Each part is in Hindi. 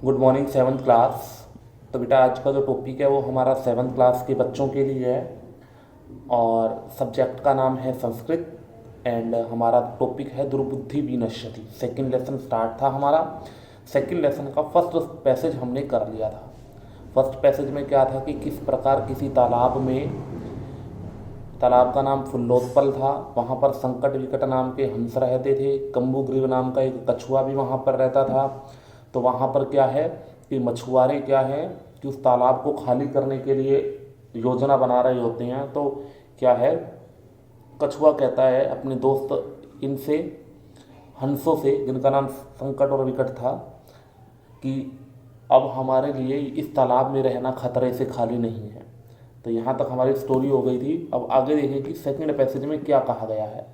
Good morning seventh class. तो बेटा आज का जो टॉपिक है वो हमारा सेवन्थ क्लास के बच्चों के लिए है और सब्जेक्ट का नाम है संस्कृत एंड हमारा टॉपिक है दुर्बुद्धि विनश्यति। सेकंड लेसन स्टार्ट था हमारा। सेकंड लेसन का फर्स्ट पैसेज हमने कर लिया था। फर्स्ट पैसेज में क्या था कि किस प्रकार किसी तालाब में, तालाब का नाम फुल्लोत्पल था, वहाँ पर संकट विकट नाम के हंस रहते थे, कम्बुग्रीव नाम का एक कछुआ भी वहाँ पर रहता था। तो वहाँ पर क्या है कि मछुआरे क्या है कि उस तालाब को खाली करने के लिए योजना बना रहे होते हैं। तो क्या है, कछुआ कहता है अपने दोस्त इनसे, हंसों से, जिनका नाम संकट और विकट था, कि अब हमारे लिए इस तालाब में रहना खतरे से खाली नहीं है। तो यहाँ तक हमारी स्टोरी हो गई थी। अब आगे देखिए कि सेकंड पैसेज में क्या कहा गया है।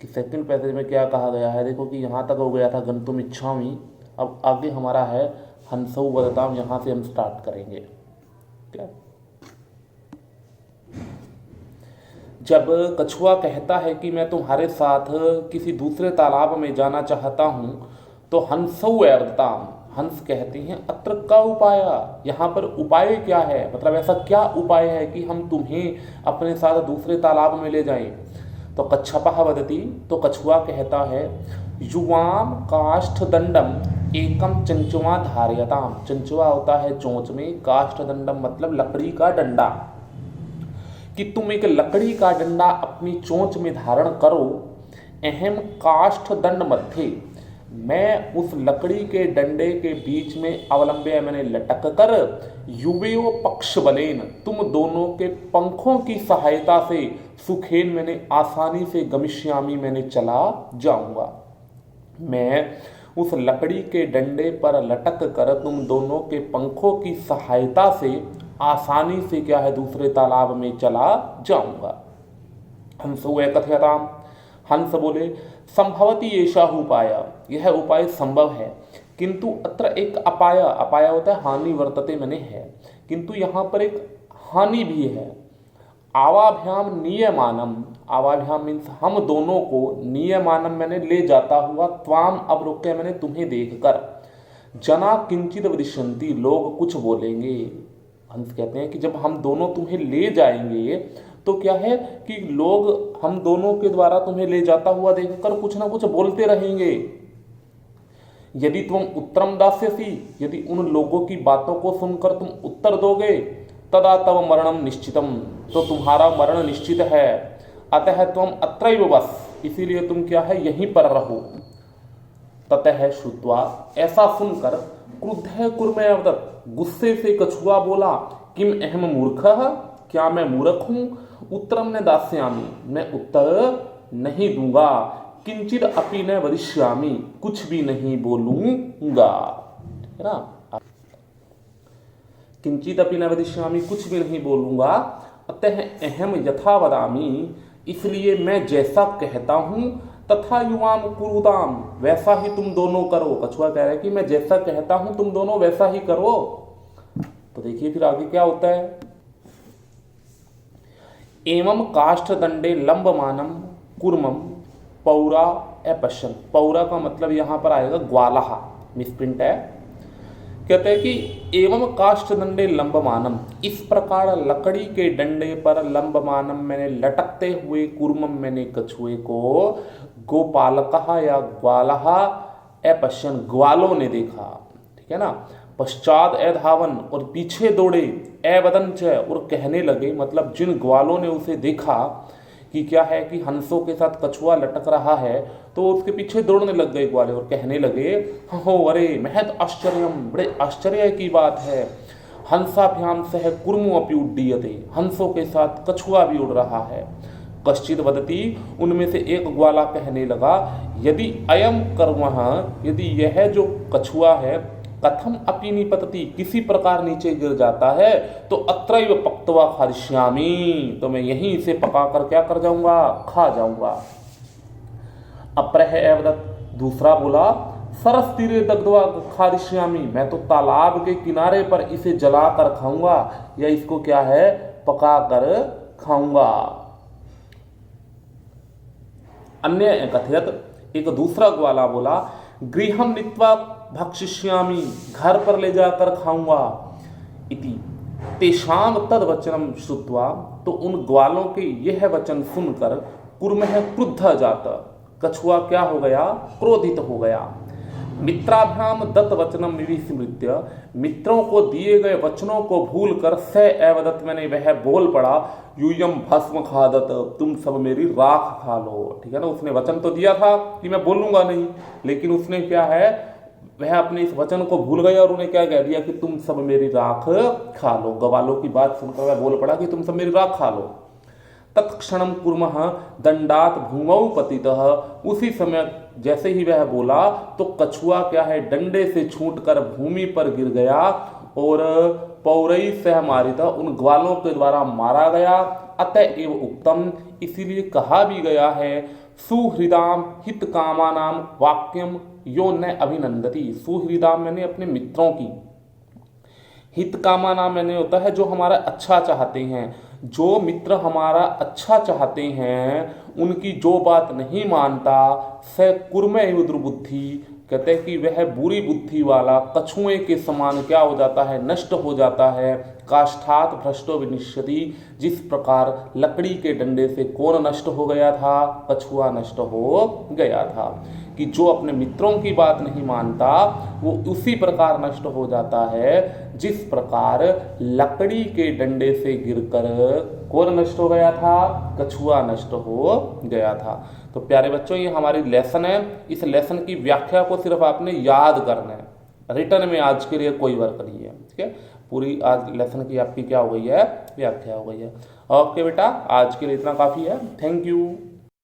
कि सेकंड पैसेज में क्या कहा गया है, देखो कि यहाँ तक हो गया था गंतुम इच्छामि। अब आगे हमारा है हंसौ वदताम, यहाँ से हम स्टार्ट करेंगे। क्या जब कछुआ कहता है कि मैं तुम्हारे साथ किसी दूसरे तालाब में जाना चाहता हूँ, तो हंसौ वदताम, हंस कहते हैं अत्र का उपाय, यहाँ पर उपाय क्या है, मतलब ऐसा क्या उपाय है कि हम तुम्हें अपने साथ दूसरे तालाब में ले जाएं। तो कच्छपः वदति, तो कछुआ कहता है युवाम काष्ठ दंडम एकम चंचुआ धार्यताम। चंचुआ होता है चोंच में, काष्ठ दंडम मतलब लकड़ी का डंडा, कि तुम एक लकड़ी का डंडा अपनी चोंच में धारण करो। अहम काष्ठ दंड मध्य, मैं उस लकड़ी के डंडे के बीच में अवलंबे, मैंने लटक कर, युवेयो पक्ष बलेन, तुम दोनों के पंखों की सहायता से, सुखेन मैंने आसानी से, गमिष्यामी मैंने चला जाऊंगा। मैं उस लकड़ी के डंडे पर लटक कर तुम दोनों के पंखों की सहायता से आसानी से क्या है दूसरे तालाब में चला जाऊंगा। हंस वे कथयताम, हंस बोले संभवती ऐसा उपाय, यह उपाय संभव है, किंतु अत्र एक अपाय, अपाय होता है हानि वर्तते मैंने है, किंतु यहाँ पर एक हानि भी है। आवाभ्याम नियमानम, आवाभ्याम मीन्स हम दोनों को, नियमानम मैंने ले जाता हुआ, त्वाम अब रोके मैंने तुम्हें देखकर, जना किंचित वदिष्यन्ति, लोग कुछ बोलेंगे। हंस कहते हैं कि जब हम दोनों तुम्हें ले जाएंगे तो क्या है कि लोग हम दोनों के द्वारा तुम्हें ले जाता हुआ देखकर कुछ ना कुछ बोलते रहेंगे। यदि तुम उत्तरम दास्यसी, यदि उन लोगों की बातों को सुनकर तुम उत्तर दोगे, तदा तव मरणम निश्चितम, तो तुम्हारा मरण निश्चित है। अतः तुम अत्रैव बस, इसीलिए तुम क्या है यहीं पर रहो। ततः श्रुत्वा, ऐसा सुनकर, क्रुद्ध कुर्मे अवदत्, गुस्से से कछुआ बोला, किम अहम मूर्खः, क्या मैं मूर्ख हूं, उत्तरम न दास्यामि, मैं उत्तर नहीं दूंगा, किंचित अपि न वदिष्यामि, कुछ भी नहीं बोलूंगा, है ना, किंचित अपि न वदिष्यामि, कुछ भी नहीं बोलूंगा। अतः अहम यथा वदामि, इसलिए मैं जैसा कहता हूं, तथा युवाम कुरुताम, वैसा ही तुम दोनों करो। कछुआ कह रहा है कि मैं जैसा कहता हूं तुम दोनों वैसा ही करो। तो देखिए फिर आगे क्या होता है। एवं काष्ठ दंडे लंबमानम कुर्मम पौरा अपश्यन, पौरा का मतलब यहां पर आएगा ग्वालहा, मिसप्रिंट है। कहते हैं कि एवं काष्ठ दंडे लंबमानम, इस प्रकार लकड़ी के डंडे पर, लंबमानम मैंने लटकते हुए, कुर्मम मैंने कछुए को, गोपालकः या ग्वालहा अपश्यन, ग्वालों ने देखा, ठीक है ना। पश्चात अधावन, और पीछे दौड़े, अवदंच, और कहने लगे, मतलब जिन ग्वालों ने उसे देखा कि क्या है कि हंसों के साथ कछुआ लटक रहा है, तो उसके पीछे दौड़ने लग गए ग्वाले और कहने लगे, हो अरे महत आश्चर्यम, बड़े आश्चर्य की बात है, हंसाभ्याम सह कुर्मो अपि उड्डीयते, हंसों के साथ कछुआ भी उड़ रहा है। कश्चित वदति, उनमें से एक ग्वाला कहने लगा, यदि अयम कर्मः, यदि यह जो कछुआ है, कथम अपि निपतति, किसी प्रकार नीचे गिर जाता है, तो अत्रैव पक्त्वा खादिष्यामि, तो मैं यहीं इसे पकाकर क्या कर जाऊंगा, खा जाऊंगा। अप्रह एवदत्, दूसरा बोला, सरस तीरे दग्ध्वा खादिष्यामि, मैं तो तालाब के किनारे पर इसे जलाकर खाऊंगा, या इसको क्या है पकाकर खाऊंगा। अन्य कथयत, एक दूसरा ग्वाला बोला, गृहम नीत्वा भक्षिष्यामि, घर पर ले जाकर खाऊंगा। इति तेषाम तद वचनम श्रुत्वा, तो उन ग्वालों के यह वचन सुनकर कुर्मः क्रुद्ध जाता, कछुआ क्या हो गया, क्रोधित हो गया। मित्राभ्याम दत्त वचनम विस्मृत्य, मित्रों को दिए गए वचनों को भूलकर स एवदत्त, मैंने वह बोल पड़ा, यूयम भस्म खादत, तुम सब मेरी राख खा लो। ठीक है ना, उसने वचन तो दिया था कि मैं बोलूंगा नहीं, लेकिन उसने क्या है, वह अपने इस वचन को भूल गया और उन्हें क्या कह दिया कि तुम सब मेरी राख खा लो। ग्वालों की बात सुनकर वह बोल पड़ा कि तुम सब मेरी राख खा लो। तत्क्षणम कुर्मः दंडात भूमौ पतितः, उसी समय जैसे ही वह बोला तो कछुआ क्या है, डंडे से छूटकर भूमि पर गिर गया और पौरई सह मारिता, उन ग्वालों के द्वारा मारा गया। अतएव उक्तम, इसीलिए कहा भी गया है, सुहृदाम हित कामानाम वाक्यम यो न अभिनंदति। सुहृदाम मैंने अपने मित्रों की, हित कामानाम मैंने होता है जो हमारा अच्छा चाहते हैं। जो मित्र हमारा अच्छा चाहते हैं उनकी जो बात नहीं मानता, स कुर्मे दुर्बुद्धि, कहते हैं कि वह बुरी बुद्धि वाला कछुए के समान क्या हो जाता है, नष्ट हो जाता है। काष्ठात भ्रष्टो विनिश्यति, जिस प्रकार लकड़ी के डंडे से कौन नष्ट हो गया था, कछुआ नष्ट हो गया था। कि जो अपने मित्रों की बात नहीं मानता वो उसी प्रकार नष्ट हो जाता है जिस प्रकार लकड़ी के डंडे से गिरकर कौन नष्ट हो गया था, कछुआ नष्ट हो गया था। तो प्यारे बच्चों, ये हमारी लेसन है। इस लेसन की व्याख्या को सिर्फ आपने याद करना है, रिटर्न में आज के लिए कोई वर्क नहीं है। ठीक है, पूरी आज लेसन की आपकी क्या हो गई है, व्याख्या हो गई है। ओके बेटा, आज के लिए इतना काफ़ी है। Thank you.